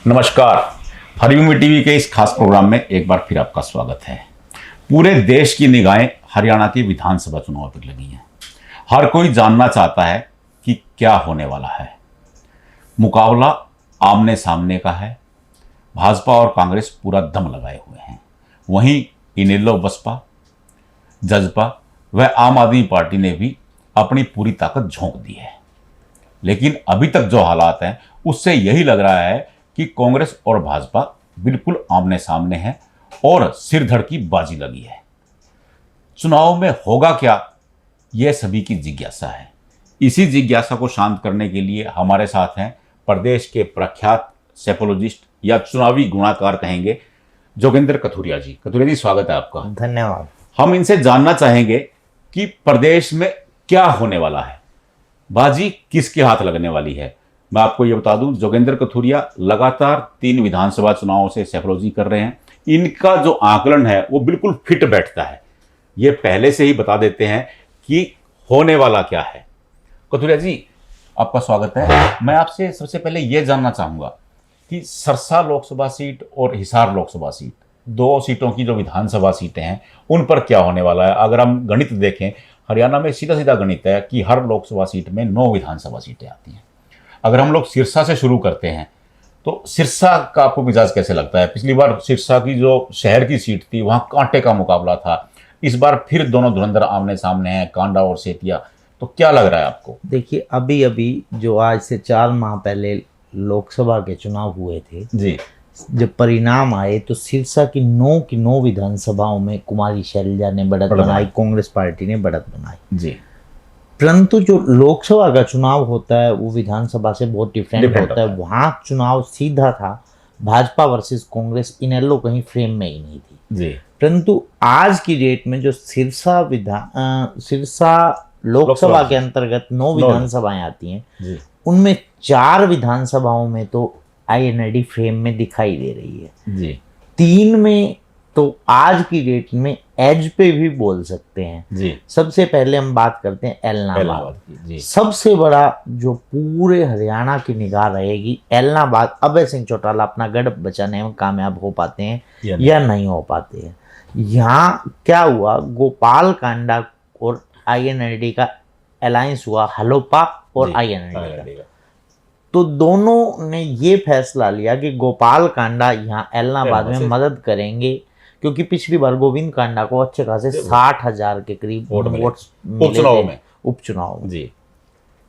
नमस्कार। हरिभूमि टीवी के इस खास प्रोग्राम में एक बार फिर आपका स्वागत है। पूरे देश की निगाहें हरियाणा के विधानसभा चुनाव पर लगी हैं। हर कोई जानना चाहता है कि क्या होने वाला है। मुकाबला आमने सामने का है। भाजपा और कांग्रेस पूरा दम लगाए हुए हैं। वहीं इनेलो बसपा, जजपा व आम आदमी पार्टी ने भी अपनी पूरी ताकत झोंक दी है। लेकिन अभी तक जो हालात हैं उससे यही लग रहा है कि कांग्रेस और भाजपा बिल्कुल आमने सामने हैं और सिरधड़ की बाजी लगी है। चुनाव में होगा क्या, यह सभी की जिज्ञासा है। इसी जिज्ञासा को शांत करने के लिए हमारे साथ हैं प्रदेश के प्रख्यात सेफोलॉजिस्ट या चुनावी गुणाकार कहेंगे जोगेंद्र कथुरिया जी। कथुरिया जी, स्वागत है आपका। धन्यवाद। हम इनसे जानना चाहेंगे कि प्रदेश में क्या होने वाला है, बाजी किसके हाथ लगने वाली है। मैं आपको ये बता दूं, जोगेंद्र कथुरिया लगातार 3 विधानसभा चुनावों से सेफोलॉजी कर रहे हैं। इनका जो आकलन है वो बिल्कुल फिट बैठता है। ये पहले से ही बता देते हैं कि होने वाला क्या है। कथुरिया जी, आपका स्वागत है। मैं आपसे सबसे पहले ये जानना चाहूंगा कि सरसा लोकसभा सीट और हिसार लोकसभा सीट, 2 सीटों की जो विधानसभा सीटें हैं उन पर क्या होने वाला है। अगर हम गणित देखें, हरियाणा में सीधा सीधा गणित है कि हर लोकसभा सीट में 9 विधानसभा सीटें आती हैं। अगर हम लोग सिरसा से शुरू करते हैं तो सिरसा का आपको मिजाज कैसे लगता है? पिछली बार सिरसा की जो शहर की सीट थी वहां कांटे का मुकाबला था। इस बार फिर दोनों धुरंधर आमने सामने हैं, कांडा और सेतिया। तो क्या लग रहा है आपको? देखिए, अभी अभी जो आज से 4 माह पहले लोकसभा के चुनाव हुए थे जी, जब परिणाम आए तो सिरसा की 9 विधानसभाओं में कुमारी शैलजा ने बढ़त बनाई, कांग्रेस पार्टी ने बढ़त बनाई जी। परंतु जो लोकसभा का चुनाव होता है वो विधानसभा से बहुत डिफरेंट होता है। वहां चुनाव सीधा था, भाजपा वर्सेस कांग्रेस, इनेलो कहीं फ्रेम में ही नहीं थी जी। परंतु आज की डेट में जो सिरसा लोकसभा के अंतर्गत 9 विधानसभाएं आती हैं, उनमें 4 विधानसभाओं में तो आईएनएलडी फ्रेम में दिखाई दे रही है जी। 3 में तो आज की डेट में एज पे भी बोल सकते हैं जी। सबसे पहले हम बात करते हैं एलनाबाद की। सबसे बड़ा जो पूरे हरियाणा की निगाह रहेगी, एलनाबाद अभय सिंह चौटाला अपना गढ़ बचाने में कामयाब हो पाते हैं या नहीं हो पाते हैं। यहाँ क्या हुआ, गोपाल कांडा और आईएनएलडी का अलायंस हुआ, हलोपा और आईएनएलडी का। तो दोनों ने ये फैसला लिया कि गोपाल कांडा यहाँ एलनाबाद में मदद करेंगे, क्योंकि पिछली बार गोविंद कांडा को अच्छे खासे 60,000 के करीब वोट मिले उपचुनाव में जी।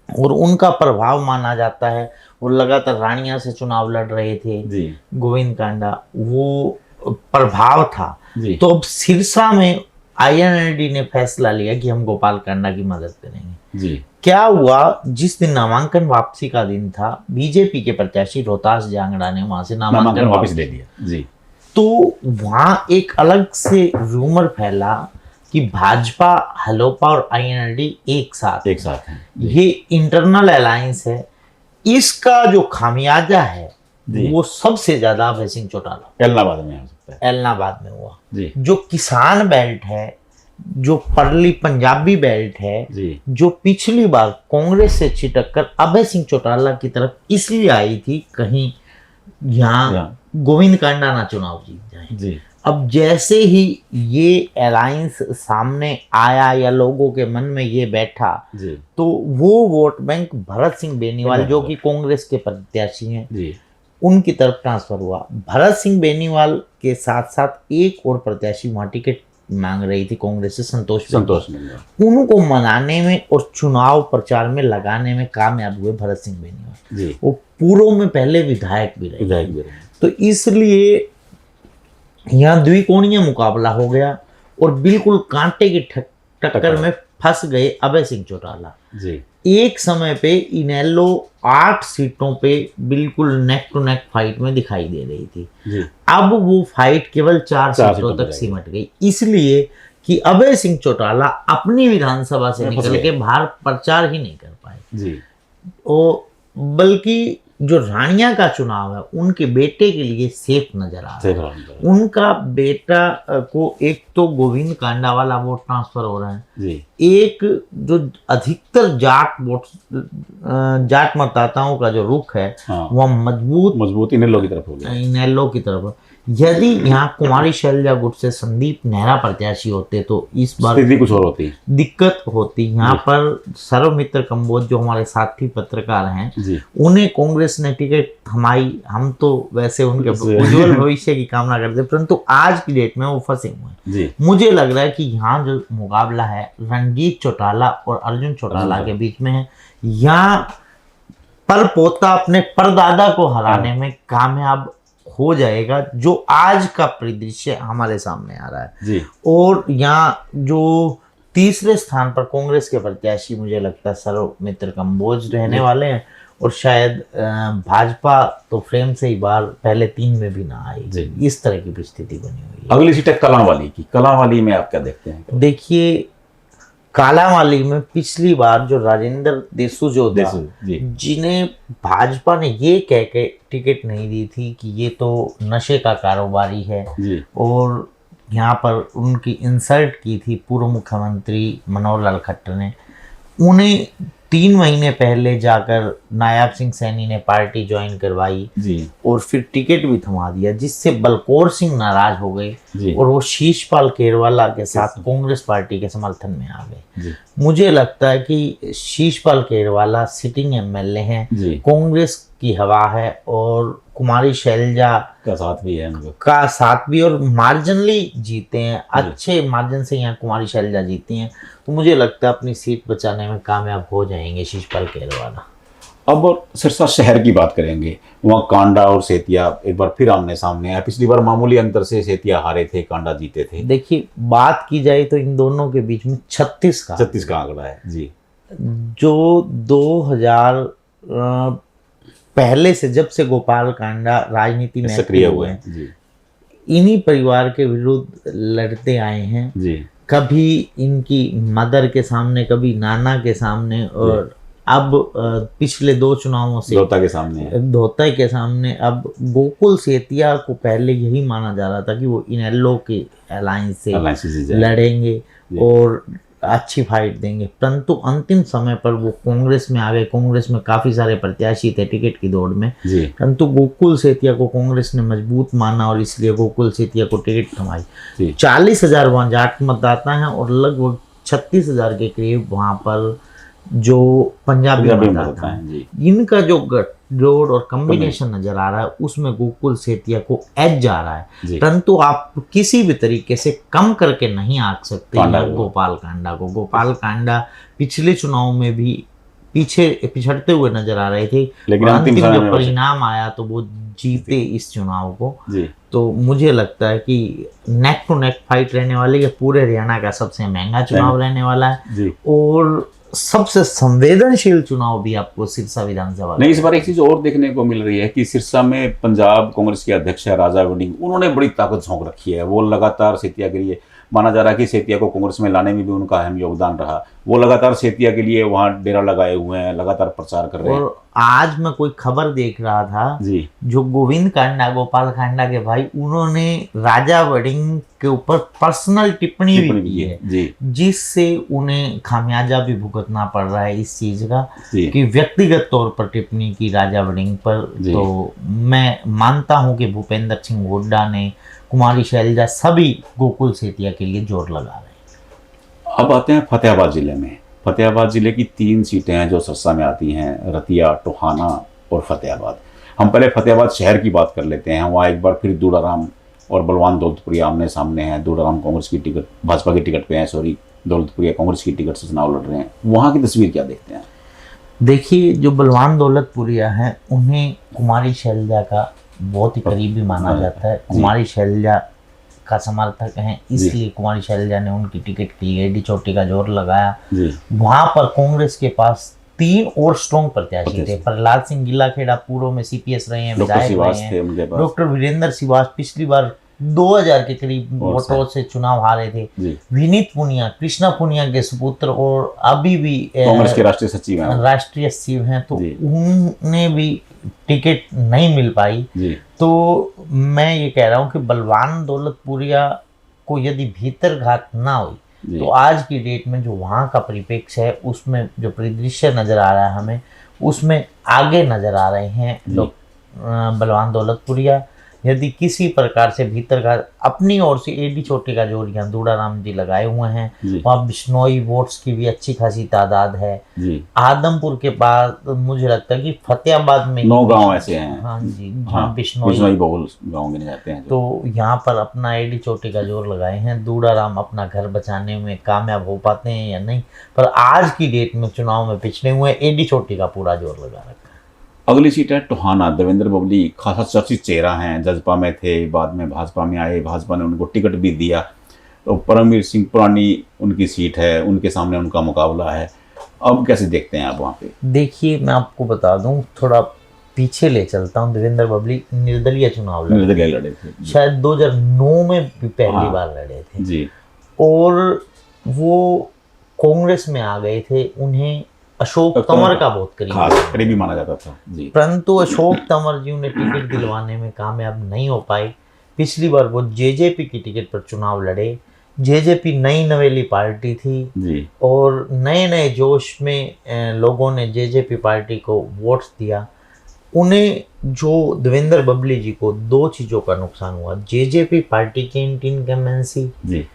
और उनका प्रभाव माना जाता है। वो लगातार रानिया से चुनाव लड़ रहे थे जी। गोविंद कांडा, वो प्रभाव था जी। तो अब सिरसा में आईएनएलडी ने फैसला लिया कि हम गोपाल कांडा की मदद करेंगे जी। क्या हुआ, जिस दिन नामांकन वापसी का दिन था, बीजेपी के प्रत्याशी रोहतास जांगड़ा ने वहां से नामांकन वापस ले लिया जी। तो वहां एक अलग से रूमर फैला कि भाजपा, हलोपा और आईएनएलडी एक साथ हैं। ये इंटरनल अलायंस है। इसका जो खामियाजा है वो सबसे ज्यादा अभय सिंह चौटाला एलनाबाद में हो सकता है। एलनाबाद में हुआ जी। जो किसान बेल्ट है, जो परली पंजाबी बेल्ट है जी, जो पिछली बार कांग्रेस से छिटक कर अभय सिंह चौटाला की तरफ इसलिए आई थी कहीं यहाँ गोविंद कांडा ना चुनाव जीत जाए जी। अब जैसे ही ये अलायंस सामने आया या लोगों के मन में ये बैठा जी, तो वो वोट बैंक भरत सिंह बेनीवाल जो कि कांग्रेस के प्रत्याशी हैं जी, उनकी तरफ ट्रांसफर हुआ। भरत सिंह बेनीवाल के साथ साथ एक और प्रत्याशी वहां टिकट मांग रही थी कांग्रेस से, संतोष उनको मनाने में और चुनाव प्रचार में लगाने में कामयाब हुए भरत सिंह बेनीवाल जी। वो पूर्व में पहले विधायक भी रहे। तो इसलिए यहाँ द्विकोणीय मुकाबला हो गया और बिल्कुल कांटे की टक्कर में फंस गए अभय सिंह चौटाला जी। एक समय पे इनेलो 8 सीटों पे बिल्कुल नेक टू नेक फाइट में दिखाई दे रही थी जी। अब वो फाइट केवल 4 सीटों तक सिमट गई, इसलिए कि अभय सिंह चौटाला अपनी विधानसभा से निकल के बाहर प्रचार ही नहीं कर पाए जी। बल्कि जो रानिया का चुनाव है उनके बेटे के लिए सेफ नजर आ रहा है। उनका बेटा को एक तो गोविंद कांडा वाला वोट ट्रांसफर हो रहा है जी। एक जो अधिकतर जाट मतदाताओं का जो रुख है हाँ। वह मजबूत इनेलो की तरफ हो गया। इनेलो की तरफ। यदि यहाँ कुमारी शैलजा गुट से संदीप नेहरा प्रत्याशी होते तो इस बार स्थिति कुछ और होती, दिक्कत होती। यहाँ पर सर्वमित्र कंबोज जो हमारे साथी पत्रकार हैं जी, उन्हें कांग्रेस ने टिकट थमाई। हम तो वैसे उनके उज्जवल भविष्य की कामना करते, परंतु आज की डेट में वो फंसे हुए हैं जी। मुझे लग रहा है कि यहाँ जो मुकाबला है रणजीत चौटाला और अर्जुन चौटाला के बीच में है। यहाँ पर पोता अपने परदादा को हराने में कामयाब हो जाएगा, जो आज का परिदृश्य हमारे सामने आ रहा है जी। और यहाँ जो तीसरे स्थान पर कांग्रेस के प्रत्याशी मुझे लगता है सर्वमित्र कंबोज रहने वाले हैं और शायद भाजपा तो फ्रेम से ही बाहर पहले 3 में भी ना आई। इस तरह की परिस्थिति बनी हुई है। अगली सीट है कलांवाली की। कलांवाली में आप क्या देखते हैं? देखिए, कालांवाली में पिछली बार जो राजेंद्र देसूजोधा जिन्हें भाजपा ने ये कह के टिकट नहीं दी थी कि ये तो नशे का कारोबारी है जी। और यहाँ पर उनकी इंसल्ट की थी पूर्व मुख्यमंत्री मनोहर लाल खट्टर ने, उन्हें 3 महीने पहले जाकर नायाब सिंह सैनी ने पार्टी ज्वाइन करवाई जी। और फिर टिकट भी थमा दिया, जिससे बलकौर सिंह नाराज हो गए और वो शीशपाल केरवाला के साथ कांग्रेस पार्टी के समर्थन में आ गए। मुझे लगता है कि शीशपाल केरवाला सिटिंग एमएलए हैं, कांग्रेस की हवा है और कुमारी शैलजा का साथ भी है और मार्जिनली जीते हैं, अच्छे मार्जिन से यहाँ कुमारी शैलजा जीती हैं, तो मुझे लगता है अपनी सीट बचाने में कामयाब हो जाएंगे शीशपाल केरवाला। अब सिरसा शहर की बात करेंगे। वहाँ कांडा और सेतिया एक बार फिर आमने सामने आया। पिछली बार मामूली अंतर से सेतिया हारे थे, कांडा जीते थे। देखिए, बात की जाए तो इन दोनों के बीच में 36 का आंकड़ा है जी। जो 2000 पहले से, जब से गोपाल कांडा राजनीति में सक्रिय हुए हैं, इन्हीं परिवार के विरुद्ध लड़ते आए हैं जी। कभी इनकी मदर के सामने, कभी नाना के सामने और अब पिछले 2 चुनावों से धोता के सामने। अब गोकुल सेतिया को पहले यही माना जा रहा था कि वो इनेलो के अलायंस से लड़ेंगे और अच्छी फाइट देंगे, परंतु अंतिम समय पर वो कांग्रेस में आ गए। कांग्रेस में काफी सारे प्रत्याशी थे टिकट की दौड़ में, परंतु गोकुल सेतिया को कांग्रेस ने मजबूत माना और इसलिए गोकुल सेतिया को टिकट थमाई। 40,000 वहाँ जाट मतदाता हैं और लगभग 36,000 के करीब वहाँ पर जो पंजाबी मतदाता हैं। इनका जो गठजोड़ और कॉम्बिनेशन नजर आ रहा है उसमें गोकुल सेतिया को एज जा रहा है, परंतु आप किसी भी तरीके से कम करके नहीं आंक सकते गोपाल कांडा को। गोपाल कांडा पिछले चुनाव में भी पिछड़ते हुए नजर आ रहे थे, लेकिन अंतिम जब परिणाम आया तो वो जीते इस चुनाव को। तो मुझे लगता है कि नेक टू नेक फाइट रहने वाली है। पूरे हरियाणा का सबसे महंगा चुनाव रहने वाला है और सबसे संवेदनशील चुनाव भी आपको सिरसा विधानसभा नहीं। इस बार एक चीज और देखने को मिल रही है कि सिरसा में पंजाब कांग्रेस के अध्यक्ष है राजा वड़िंग, उन्होंने बड़ी ताकत झोंक रखी है। वो लगातार सेतिया के लिए माना जा रहा है कि सेतिया को कांग्रेस में लाने में भी उनका अहम योगदान रहा। वो लगातार सेतिया के लिए वहां डेरा लगाए हुए हैं, लगातार प्रचार कर रहे हैं। और आज मैं कोई खबर देख रहा था जी, जो गोविंद कांडा, गोपाल कांडा के भाई, उन्होंने राजा वड़िंग के ऊपर पर्सनल टिप्पणी भी की है, जिससे उन्हें खामियाजा भी भुगतना पड़ रहा है इस चीज का कि व्यक्तिगत तौर पर टिप्पणी की राजा वड़िंग पर। तो मैं मानता हूं कि भूपेंद्र सिंह हुड्डा ने, कुमारी शैलजा, सभी गोकुल सेतिया के लिए जोर लगा रहे हैं। अब आते हैं फतेहाबाद जिले में। फतेहाबाद जिले की 3 सीटें हैं जो सिरसा में आती हैं, रतिया, टोहाना और फतेहाबाद। हम पहले फतेहाबाद शहर की बात कर लेते हैं। वहाँ एक बार फिर दूड़ाराम और बलवान दौलतपुरिया आमने सामने हैं। दूड़ाराम कांग्रेस की टिकट, भाजपा की टिकट पे हैं, दौलतपुरिया कांग्रेस की टिकट से चुनाव लड़ रहे हैं। वहाँ की तस्वीर क्या देखते हैं? देखिए, जो बलवान दौलतपुरिया हैं उन्हें कुमारी शैलजा का बहुत ही करीबी माना जाता है। कुमारी शैलजा का समर्थक हैं, इसलिए कुमारी शैलजा ने उनकी टिकट के लिए एडी चोटी का जोर लगाया। वहां पर कांग्रेस के पास 3 और स्ट्रॉन्ग प्रत्याशी थे। प्रहलाद सिंह गिल्लाखेड़ा पूर्व में सीपीएस रहे हैं, विधायक रहे हैं। डॉक्टर वीरेंद्र सिवास पिछली बार 2000 के करीब वोटों से चुनाव हारे थे। विनीत पुनिया, कृष्णा पुनिया के सुपुत्र और अभी भी कांग्रेस के राष्ट्रीय सचिव हैं, तो उन्हें भी टिकट नहीं मिल पाई। तो मैं ये कह रहा हूँ कि बलवान दौलतपुरिया को यदि भीतर घात ना हुई तो आज की डेट में जो वहाँ का परिप्रेक्ष्य है, उसमें जो परिदृश्य नजर आ रहा है हमें, उसमें आगे नजर आ रहे हैं बलवान दौलतपुरिया। यदि किसी प्रकार से भीतर का अपनी ओर से एडी छोटे का जोर यहाँ दूड़ाराम जी लगाए हुए हैं, वहाँ बिश्नोई वोट्स की भी अच्छी खासी तादाद है। आदमपुर के बाद मुझे लगता है कि फतेहाबाद में 9 गांव ऐसे हैं, हाँ जी, हाँ, बिश्नोई बहुल गांव गिने जाते हैं। तो यहाँ पर अपना एडी छोटे का जोर लगाए हैं। दूड़ाराम अपना घर बचाने में कामयाब हो पाते हैं या नहीं, पर आज की डेट में चुनाव में पिछड़े हुए एडी छोटे का पूरा जोर लगा रखा है। अगली सीट है टोहाना। देवेंद्र बबली खासा चर्चित चेहरा हैं, जजपा में थे, बाद में भाजपा में आए, भाजपा ने उनको टिकट भी दिया। तो परमवीर सिंह पुरानी उनकी सीट है, उनके सामने उनका मुकाबला है। अब कैसे देखते हैं आप वहाँ पे? देखिए, मैं आपको बता दूं, थोड़ा पीछे ले चलता हूँ। देवेंद्र बबली निर्दलीय चुनाव लड़े थे, शायद 2009 में भी पहली बार लड़े थे जी, और वो कांग्रेस में आ गए थे। उन्हें अशोक तंवर का बहुत करीबी माना जाता था जी, परंतु अशोक तंवर जी उन्हें टिकट दिलवाने में कामयाब नहीं हो पाए। पिछली बार वो जेजेपी की टिकट पर चुनाव लड़े। जेजेपी नई नवेली पार्टी थी जी, और नए नए जोश में लोगों ने जेजेपी पार्टी को वोट्स दिया। उन्हें जो देवेंद्र बबली जी को 2 चीज़ों का नुकसान हुआ, जेजेपी पार्टी की एंटी इनकम्बेंसी जी,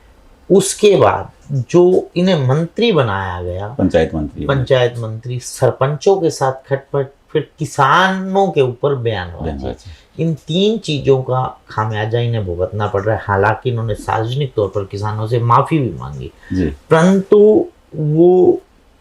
उसके बाद जो इन्हें मंत्री बनाया गया, पंचायत मंत्री, सरपंचों के साथ खटपट, फिर किसानों के ऊपर बयानबाजी, इन 3 चीजों का खामियाजा इन्हें भुगतना पड़ रहा है। हालांकि इन्होंने सार्वजनिक तौर पर किसानों से माफी भी मांगी, परंतु वो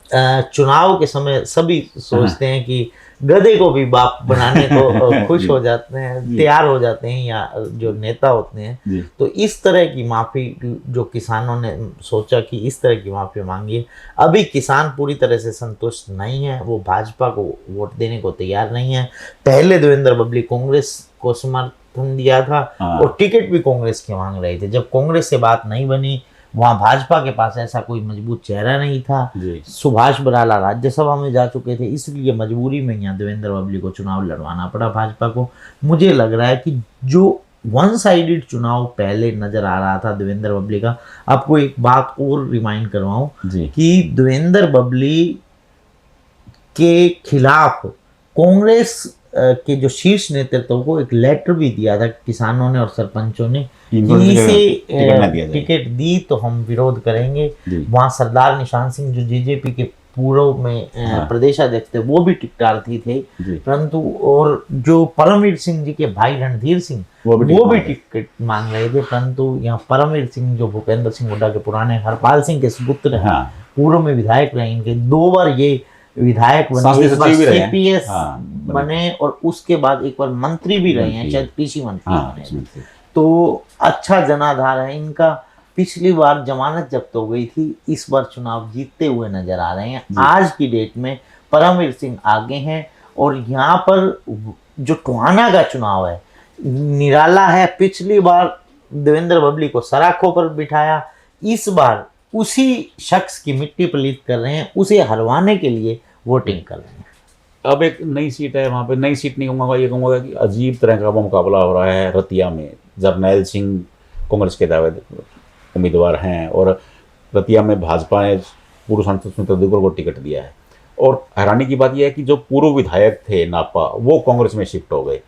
चुनाव के समय सभी सोचते हैं कि गधे को भी बाप बनाने को खुश हो जाते हैं, तैयार हो जाते हैं, या जो नेता होते हैं। तो इस तरह की माफ़ी जो किसानों ने सोचा कि इस तरह की माफ़ी मांगी, अभी किसान पूरी तरह से संतुष्ट नहीं है, वो भाजपा को वोट देने को तैयार नहीं है। पहले देवेंद्र बबली कांग्रेस को समर्थन दिया था और टिकट भी कांग्रेस के मांग रहे थे। जब कांग्रेस से बात नहीं बनी, वहाँ भाजपा के पास ऐसा कोई मजबूत चेहरा नहीं था। सुभाष बराला राज्यसभा में जा चुके थे, इसलिए मजबूरी में यहाँ देवेंद्र बबली को चुनाव लड़वाना पड़ा भाजपा को। मुझे लग रहा है कि जो वन साइडेड चुनाव पहले नजर आ रहा था देवेंद्र बबली का, आपको एक बात और रिमाइंड करवाऊं कि देवेंद्र बबली के खिलाफ कांग्रेस के जो शीर्ष नेतृत्व को एक लेटर भी दिया था किसानों ने और सरपंचों ने, इसे टिकट दी तो हम विरोध करेंगे। वहाँ सरदार निशान सिंह जो जेजेपी के पूर्व में प्रदेश अध्यक्ष थे, वो भी टिकटार्थी थे, परंतु और जो परमवीर सिंह जी के भाई रणधीर सिंह वो भी टिकट मांग रहे थे, परंतु यहाँ परमवीर सिंह जो भूपेंद्र सिंह हुड्डा के पुराने हरपाल सिंह के सुपुत्र हैं, पूर्व में विधायक रहे, इनके 2 बार ये विधायक बने, एक बार सीपीएस बने और उसके बाद एक बार मंत्री भी रहे हैं, शायद कृषि मंत्री बने। तो अच्छा जनाधार है इनका। पिछली बार जमानत जब्त हो गई थी, इस बार चुनाव जीतते हुए नजर आ रहे हैं। आज की डेट में परमवीर सिंह आगे हैं और यहाँ पर जो टोहाना का चुनाव है निराला है। पिछली बार देवेंद्र बबली को सराखों पर बिठाया, इस बार उसी शख्स की मिट्टी पलीत कर रहे हैं, उसे हरवाने के लिए वोटिंग कर रहे हैं। अब एक नई सीट है, वहाँ पे नई सीट नहीं कहूँगा, ये कहूँगा कि अजीब तरह का मुकाबला हो रहा है रतिया में। जरनैल सिंह कांग्रेस के दावे उम्मीदवार हैं और रतिया में भाजपा ने पूर्व सांसद सुनीता दुग्गल को टिकट दिया है। और हैरानी की बात यह है कि जो पूर्व विधायक थे नापा, वो कांग्रेस में शिफ्ट हो गए।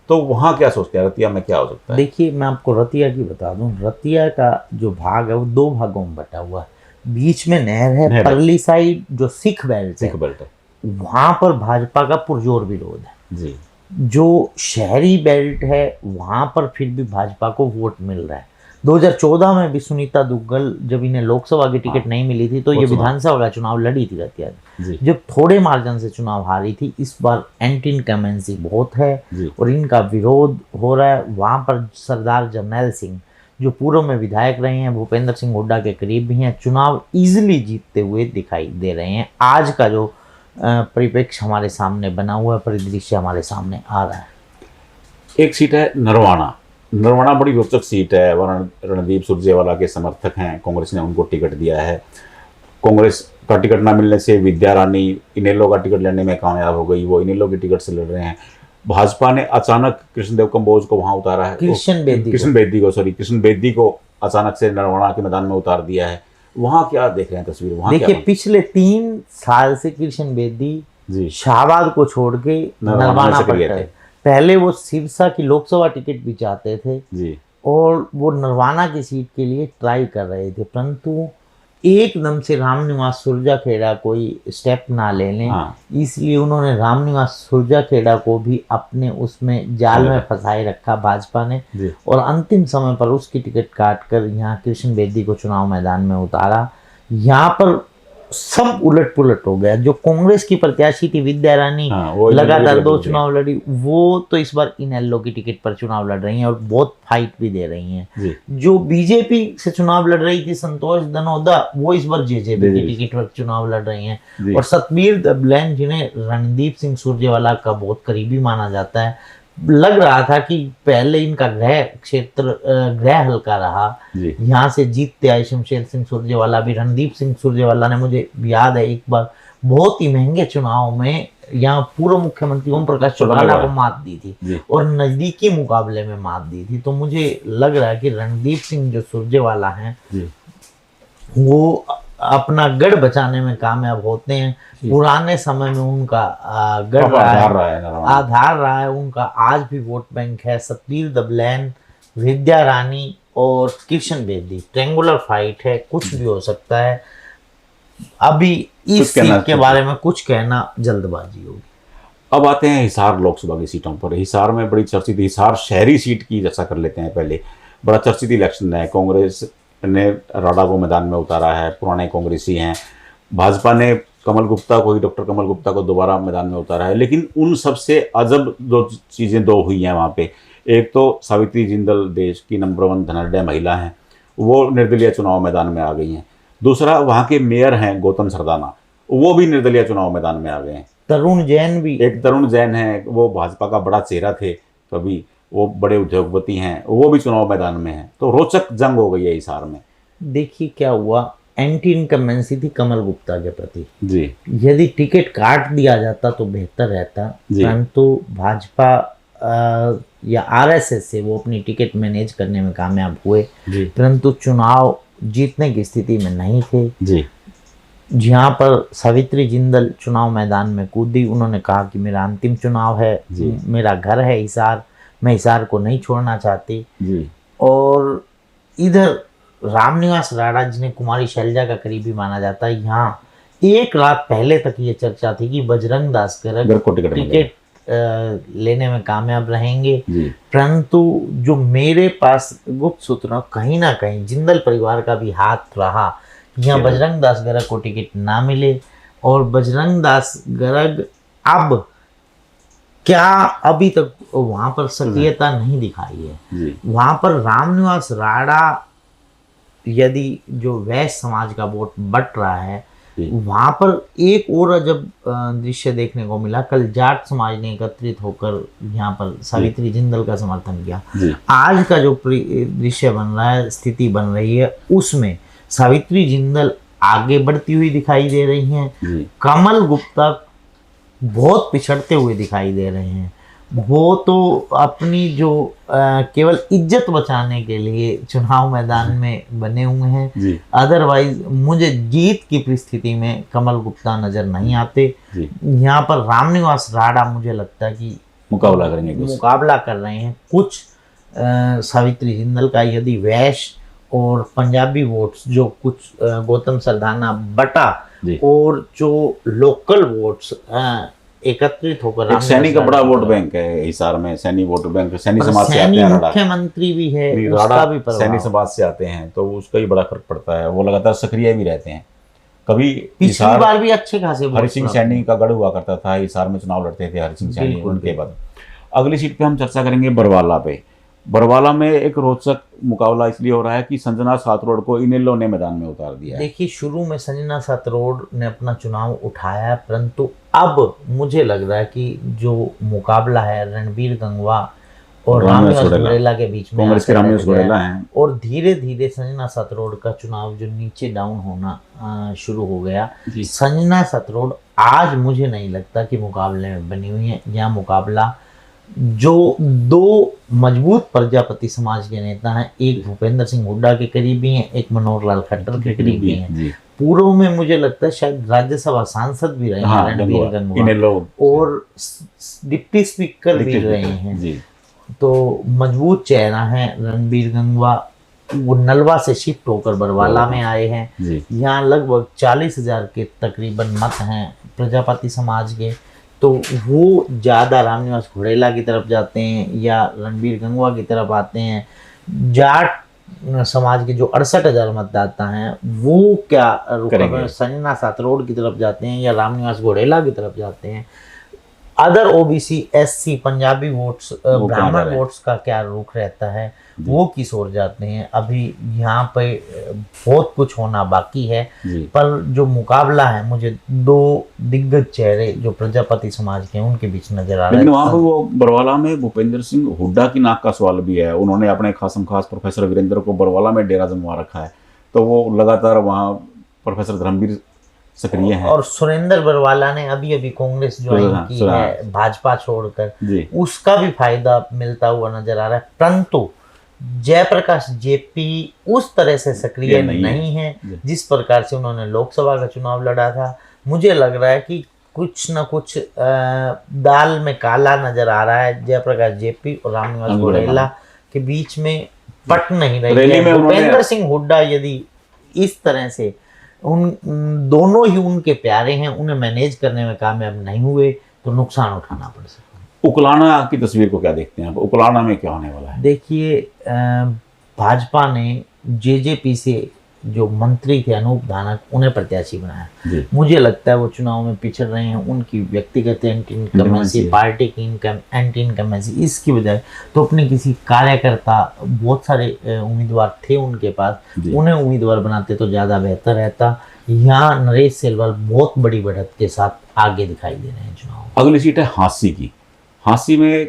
तो वहाँ क्या सोचते हैं, रतिया में क्या हो सकता है? देखिए, मैं आपको रतिया की बता दूं, रतिया का जो भाग है वो 2 भागों में बटा हुआ है। बीच में नहर है, परली साइड जो सिख बेल्ट है, वहां पर भाजपा का पुरजोर विरोध है जी। जो शहरी बेल्ट है वहां पर फिर भी भाजपा को वोट मिल रहा है। 2014 में भी सुनीता दुग्गल, जब इन्हें लोकसभा की टिकट नहीं मिली थी तो ये विधानसभा का चुनाव लड़ी थी रतिया, जब थोड़े मार्जिन से चुनाव हारी थी। इस बार एंटी इनकम्बेंसी बहुत है और इनका विरोध हो रहा है। वहां पर सरदार जरनैल सिंह जो पूर्व में विधायक रहे हैं, भूपेंद्र सिंह हुड्डा के करीब भी हैं, चुनाव इजिली जीतते हुए दिखाई दे रहे हैं। आज का जो परिप्रेक्ष्य हमारे सामने बना हुआ परिदृश्य हमारे सामने आ रहा है। एक सीट है नरवाना। नरवाना बड़ी रोचक सीट है। रणदीप सुरजेवाला के समर्थक हैं, कांग्रेस ने उनको टिकट दिया है। कांग्रेस का टिकट ना मिलने से विद्या रानी इनेलो का टिकट लेने में कामयाब हो गई, वो इनेलो की टिकट से लड़ रहे हैं। भाजपा ने अचानक कृष्णदेव कंबोज को वहां उतारा है, कृष्ण बेदी को अचानक से नरवाना के मैदान में उतार दिया है। वहाँ क्या देख रहे हैं तस्वीर? वहाँ देखिए क्या पिछले 3 साल से कृष्ण बेदी जी शाहबाद को छोड़ के नरवाना पर सक्रिय थे। थे। पहले वो सिरसा की लोकसभा टिकट भी चाहते थे जी और वो नरवाना की सीट के लिए ट्राई कर रहे थे, परंतु एकदम से रामनिवास सुरजाखेड़ा कोई स्टेप ना ले लें, हाँ। इसलिए उन्होंने रामनिवास सुरजाखेड़ा को भी अपने उसमें जाल में फंसाए रखा भाजपा ने, जी और अंतिम समय पर उसकी टिकट काट कर यहाँ कृष्ण बेदी को चुनाव मैदान में उतारा। यहाँ पर सब उलट पुलट हो गया। जो कांग्रेस की प्रत्याशी थी विद्या रानी, हाँ, वो लगातार 2 जी। चुनाव लड़ी, वो तो इस बार इनेलो की टिकट पर चुनाव लड़ रही हैं और बहुत फाइट भी दे रही हैं। जी जो बीजेपी से चुनाव लड़ रही थी संतोष दनोदा, वो इस बार जेजेपी की टिकट पर चुनाव लड़ रही हैं। और सतबीर दबलैन, जिन्हें रणदीप सिंह सुरजेवाला का बहुत करीबी माना जाता है, लग रहा था कि पहले इनका गृह क्षेत्र गृह हल्का रहा, यहाँ से जीतते आए शमशेर सिंह सुरजेवाला भी। रणदीप सिंह सुरजेवाला ने, मुझे याद है, एक बार बहुत ही महंगे चुनाव में यहाँ पूर्व मुख्यमंत्री ओम प्रकाश चौटाला को मात दी थी और नजदीकी मुकाबले में मात दी थी। तो मुझे लग रहा है कि रणदीप सिंह जो सुरजेवाला हैं वो अपना गढ़ बचाने में कामयाब होते हैं। पुराने समय में उनका गढ़ आधार रहा है उनका, आज भी वोट बैंक है। सतबीर दबलैन, विद्या रानी और कृष्ण बेदी, ट्रेंगुलर फाइट है, कुछ भी हो सकता है। अभी इस सीट के बारे में कुछ कहना जल्दबाजी होगी। अब आते हैं हिसार लोकसभा की सीटों पर। हिसार में बड़ी चर्चित, हिसार शहरी सीट की चर्चा कर लेते हैं पहले। बड़ा चर्चित इलेक्शन है, कांग्रेस ने राडा को मैदान में उतारा है, पुराने कांग्रेसी हैं। भाजपा ने कमल गुप्ता को ही, डॉक्टर कमल गुप्ता को दोबारा मैदान में उतारा है। लेकिन उन सबसे अजब दो चीज़ें दो हुई हैं वहाँ पे। एक तो सावित्री जिंदल, देश की नंबर 1 धनाढ्य महिला हैं, वो निर्दलीय चुनाव मैदान में आ गई हैं। दूसरा, वहाँ के मेयर हैं गौतम सरदाना, वो भी निर्दलीय चुनाव मैदान में आ गए हैं। तरुण जैन भी, एक तरुण जैन है, वो भाजपा का बड़ा चेहरा थे कभी, वो बड़े उद्योगपति हैं, वो भी चुनाव मैदान में हैं। तो रोचक जंग हो गई है हिसार में। देखिए क्या हुआ, एंटी इनकम्बेंसी थी कमल गुप्ता के प्रति जी। यदि टिकट काट दिया जाता तो बेहतर रहता, परंतु भाजपा या आरएसएस से वो अपनी टिकट मैनेज करने में कामयाब हुए, परंतु चुनाव जीतने की स्थिति में नहीं थे जी। जहाँ पर सावित्री जिंदल चुनाव मैदान में कूदी, उन्होंने कहा कि मेरा अंतिम चुनाव है, मेरा घर है हिसार, मैं हिसार को नहीं छोड़ना चाहती जी। और इधर रामनिवास राणा, जिन्हें कुमारी शैलजा का करीबी माना जाता है, यहाँ एक रात पहले तक ये चर्चा थी कि बजरंग दास गर्ग को टिकट लेने में कामयाब रहेंगे, परंतु जो मेरे पास गुप्त सूत्रों, कहीं ना कहीं जिंदल परिवार का भी हाथ रहा, यहाँ बजरंग दास गर्ग को टिकट ना मिले। और बजरंग दास गर्ग अब क्या अभी तक वहां पर सक्रियता नहीं दिखाई है। वहां पर रामनिवास राणा, यदि जो वैश्य समाज का वोट बट रहा है, वहां पर एक और अजब दृश्य देखने को मिला। कल जाट समाज ने एकत्रित होकर यहाँ पर सावित्री जिंदल का समर्थन किया। आज का जो दृश्य बन रहा है, स्थिति बन रही है, उसमें सावित्री जिंदल आगे बढ़ती हुई दिखाई दे रही हैं, कमल गुप्ता बहुत पिछड़ते हुए दिखाई दे रहे हैं। वो तो अपनी जो केवल इज्जत बचाने के लिए चुनाव मैदान में बने हुए हैं, अदरवाइज मुझे जीत की परिस्थिति में कमल गुप्ता नजर नहीं आते। यहाँ पर रामनिवास राणा मुझे लगता है कि मुकाबला कर रहे हैं कुछ सावित्री जिंदल का। यदि वैश्य और पंजाबी वोट्स जो कुछ गौतम सरदाना बटा और जो लोकल वोट्स एकत्रित होकर, एक सैनी का बड़ा वोट बैंक है हिसार में, सैनी वोट बैंक, सैनी समाज से आते हैं, मुख्यमंत्री भी है, उसका भी सैनी समाज से आते हैं, तो उसका ही बड़ा फर्क पड़ता है। वो लगातार सक्रिय भी रहते हैं। कभी पिछली बार भी अच्छे खासे हरि सिंह सैनी का गढ़ हुआ करता था, हिसार में चुनाव लड़ते थे हरि सिंह सैनी। उनके बाद अगली सीट पे हम चर्चा करेंगे बरवाला पे। बरवाला में एक रोचक मुकाबला इसलिए हो रहा है कि संजना सातरोड को इनेलो ने मैदान में उतार दिया है। देखिए, शुरू में संजना सातरोड ने अपना चुनाव उठाया, परंतु अब मुझे लग रहा है कि जो मुकाबला है रणबीर गंगवा और रामनिवास घोड़ेला के बीच में, कांग्रेस के रामनिवास घोड़ेला हैं, और धीरे धीरे संजना सातरोड का चुनाव जो नीचे डाउन होना शुरू हो गया। संजना सातरोड आज मुझे नहीं लगता कि मुकाबले में बनी हुई है। यह मुकाबला जो दो मजबूत प्रजापति समाज के नेता हैं, एक भूपेंद्र सिंह हुड्डा के करीबी हैं, एक मनोहर लाल खट्टर के करीबी हैं। पूर्व में मुझे लगता है शायद राज्यसभा सांसद भी रहे हैं रणबीर गंगवा, और डिप्टी स्पीकर भी रहे हैं। तो मजबूत चेहरा है रणबीर गंगवा। वो नलवा से शिफ्ट होकर बरवाला में आए हैं। यहाँ लगभग 40,000 के तकरीबन मत हैं प्रजापति समाज के। तो वो ज़्यादा रामनिवास घोड़ेला की तरफ जाते हैं या रणबीर गंगवा की तरफ आते हैं। जाट समाज के जो 68,000 मतदाता हैं वो क्या संजना सातरोड की तरफ जाते हैं या रामनिवास घोड़ेला की तरफ जाते हैं। Other OBC, SC, Punjabi votes, ब्राह्मण वोट्स का क्या रुख रहता है, वो किस ओर जाते हैं। अभी यहाँ पे बहुत कुछ होना बाकी है, पर जो मुकाबला है मुझे दो दिग्गज चेहरे जो प्रजापति समाज के हैं उनके बीच नजर आ रहा है। लेकिन वहाँ पे वो बरवाला में भूपेंद्र सिंह हुड्डा की नाक का सवाल भी है। उन्होंने अपने खासम खास प्रोफेसर वीरेंद्र को बरवाला में डेरा जमवा रखा है, तो वो लगातार वहाँ प्रोफेसर धर्मवीर सक्रिय हैं। और सुरेंद्र बरवाला ने अभी अभी कांग्रेस ज्वाइन की है भाजपा छोड़कर, उसका भी फायदा मिलता हुआ नजर आ रहा है। परंतु जयप्रकाश जेपी उस तरह से सक्रिय नहीं है जिस प्रकार से उन्होंने लोकसभा का चुनाव लड़ा था। मुझे लग रहा है कि कुछ न कुछ दाल में काला नजर आ रहा है। जयप्रकाश जेपी और रामनिवास घोड़ेला के बीच में पट नहीं रही है। भूपेंद्र सिंह हुड्डा यदि इस तरह से उन दोनों ही उनके प्यारे हैं, उन्हें मैनेज करने में कामयाब नहीं हुए तो नुकसान उठाना पड़ सकता है। उकलाना की तस्वीर को क्या देखते हैं? उकलाना में क्या होने वाला है? देखिए, भाजपा ने जेजेपी से जो मंत्री थे अनूप धानक, उन्हें प्रत्याशी बनाया। मुझे लगता है वो चुनाव में पिछड़ रहे हैं। उनकी व्यक्तिगत एंटी इनकमेंसी, पार्टी की एंटी इनकमेंसी, इसकी बजाय तो अपने किसी कार्यकर्ता, बहुत सारे उम्मीदवार थे उनके पास, उन्हें उम्मीदवार बनाते तो ज़्यादा बेहतर रहता। यहाँ नरेश सेलवाल बहुत बड़ी बढ़त के साथ आगे दिखाई दे रहे हैं चुनाव। अगली सीट है हांसी की। हांसी में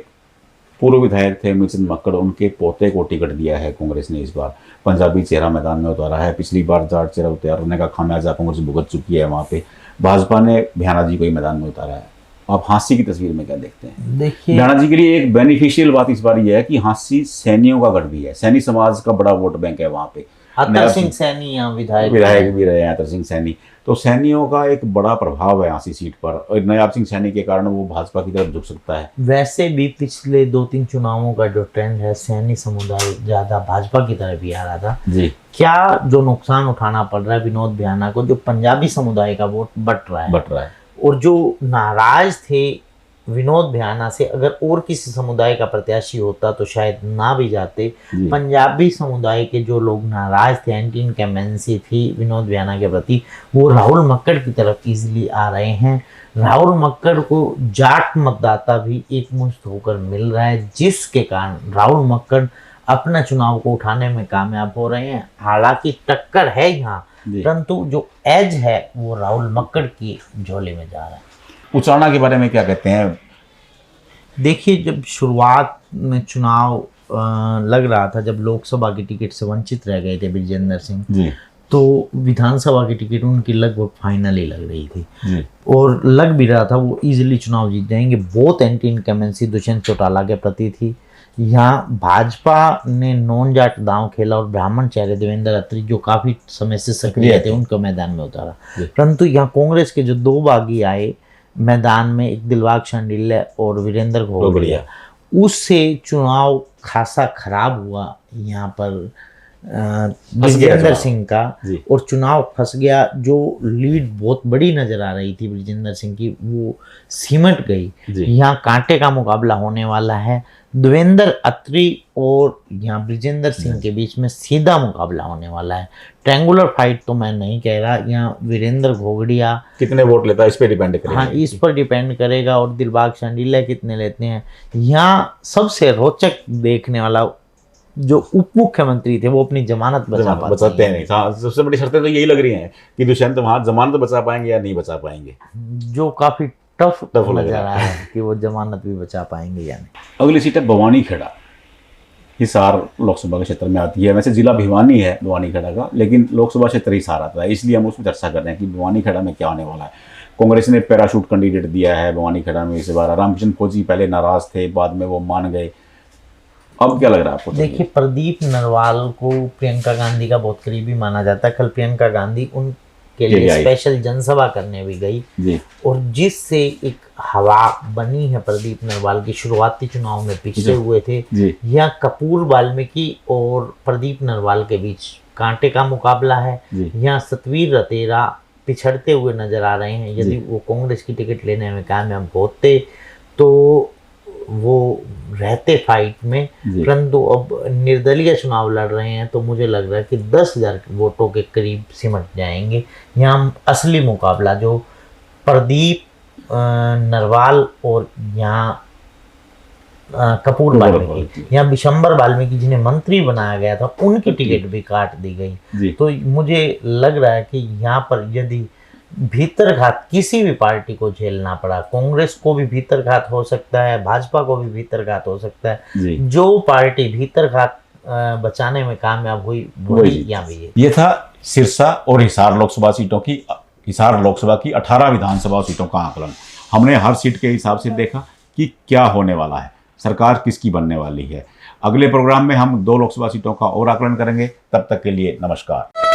पूर्व विधायक थे मिचंद मक्कड़, उनके पोते को टिकट दिया है कांग्रेस ने। इस बार पंजाबी चेहरा मैदान में उतारा है। पिछली बार जाट चेहरा उतारने का खामियाजा कांग्रेस भुगत चुकी है। वहाँ पे भाजपा ने भ्याना जी को ही मैदान में उतारा है। आप हांसी की तस्वीर में क्या देखते हैं? देखिए, भ्याना जी के लिए एक बेनिफिशियल बात इस बार यह है कि हांसी सैनियों का गढ़ भी है। सैनी समाज का बड़ा वोट बैंक है वहाँ पे। अतर सिंह सैनी यहाँ विधायक भी रहे हैं, अतर सिंह सैनी। तो सैनियों का एक बड़ा प्रभाव है हांसी सीट पर, और नयाब सिंह सैनी के कारण वो भाजपा की तरफ झुक सकता है। वैसे भी पिछले 2-3 चुनावों का जो ट्रेंड है, सैनी समुदाय ज्यादा भाजपा की तरफ ही आ रहा था जी। क्या जो नुकसान उठाना पड़ रहा है विनोद भ्याना को, जो पंजाबी समुदाय का वोट बट रहा है, और जो नाराज थे विनोद भ्याना से, अगर और किसी समुदाय का प्रत्याशी होता तो शायद ना भी जाते। पंजाबी समुदाय के जो लोग नाराज थे, एंटी इनकमेंसी थी विनोद भ्याना के प्रति, वो राहुल मक्कड़ की तरफ इजीली आ रहे हैं। राहुल मक्कड़ को जाट मतदाता भी एक मुश्त होकर मिल रहा है, जिसके कारण राहुल मक्कड़ अपना चुनाव को उठाने में कामयाब हो रहे हैं। हालांकि टक्कर है यहाँ, परंतु जो एज है वो राहुल मक्कड़ की झोली में जा रहा है। उचाना के बारे में क्या कहते हैं? देखिए, जब शुरुआत में चुनाव लग रहा था, जब लोकसभा की टिकट से वंचित रह गए थे ब्रिजेंद्र सिंह, तो विधानसभा की टिकट उनकी लगभग फाइनल ही लग रही थी, और लग भी रहा था वो इजीली चुनाव जीत जाएंगे। बहुत एंटी इनकमेंसी दुष्यंत चौटाला के प्रति थी। यहाँ भाजपा ने नॉन जाट दांव खेला और ब्राह्मण चेहरे देवेंद्र अत्री, जो काफी समय से सक्रिय थे, उनको मैदान में उतारा। परंतु यहाँ कांग्रेस के जो दो बागी आए मैदान में, एक दिलबाग शांडिल्य और वीरेंद्र घोगड़िया, उससे चुनाव खासा खराब हुआ यहाँ पर ब्रिजेंद्र सिंह का, और चुनाव फंस गया। जो लीड बहुत बड़ी नजर आ रही थी ब्रिजेंद्र सिंह की, वो सिमट गई। यहाँ कांटे का मुकाबला होने वाला है। देवेंद्र अत्री और यहाँ ब्रिजेंद्र सिंह के बीच में सीधा मुकाबला होने वाला है। ट्रायंगुलर फाइट तो मैं नहीं कह रहा। यहाँ वीरेंद्र घोगड़िया कितने वोट लेता है इस पे डिपेंड करेगा। हाँ, इस पर डिपेंड करेगा, और दिलबाग शांडिल्य कितने लेते हैं। यहाँ सबसे रोचक देखने वाला, जो उप मुख्यमंत्री थे वो अपनी जमानत बचाते हैं नहीं। सबसे बड़ी शर्तें तो यही लग रही हैं कि दुष्यंत वहां जमानत बचा पाएंगे या नहीं बचा पाएंगे, जो काफी टफ लग रहा है कि वो जमानत भी बचा पाएंगे या नहीं। अगली सीट है भवानी खेड़ा। हिसार लोकसभा के क्षेत्र में आती है। वैसे जिला भिवानी है भवानी खेड़ा का, लेकिन लोकसभा क्षेत्र हिसार आता है, इसलिए हम उसमें चर्चा कर रहे हैं कि भवानी खेड़ा में क्या होने वाला है। कांग्रेस ने पैराशूट कैंडिडेट दिया है भवानी खेड़ा में इस बार। रामकिशन फौजी पहले नाराज थे, बाद में वो मान गए। अब क्या लग रहा है आपको? देखिए, प्रदीप नरवाल को प्रियंका गांधी का बहुत करीबी माना जाता है। कल प्रियंका गांधी उनके लिए स्पेशल जनसभा करने भी गई जी। और जिससे एक हवा बनी है प्रदीप नरवाल की, शुरुआती चुनाव में पिछड़े हुए थे, यहाँ कपूर वाल्मीकि और प्रदीप नरवाल के बीच कांटे का मुकाबला है। यहाँ सतवीर रतेरा पिछड़ते हुए नजर आ रहे हैं। यदि वो कांग्रेस की टिकट लेने में कामयाब होते तो वो रहते फाइट में, परंतु अब निर्दलीय चुनाव लड़ रहे हैं तो मुझे लग रहा है कि 10,000 वोटों के करीब सिमट जाएंगे। यहाँ असली मुकाबला जो प्रदीप नरवाल और यहाँ कपूर वाल्मीकि, यहाँ बिशंबर वाल्मीकि जिन्हें मंत्री बनाया गया था, उनकी टिकट भी काट दी गई। तो मुझे लग रहा है कि यहाँ पर यदि भीतरघात किसी भी पार्टी को झेलना पड़ा, कांग्रेस को भी भीतरघात हो सकता है, भाजपा को भी भीतरघात हो सकता है। जो पार्टी भीतरघात बचाने में कामयाब हुई वही यहाँ भी है। ये था सिरसा और हिसार लोकसभा सीटों की, हिसार लोकसभा की 18 विधानसभा सीटों का आकलन। हमने हर सीट के हिसाब से देखा कि क्या होने वाला है, सरकार किसकी बनने वाली है। अगले प्रोग्राम में हम 2 लोकसभा सीटों का और आकलन करेंगे। तब तक के लिए नमस्कार।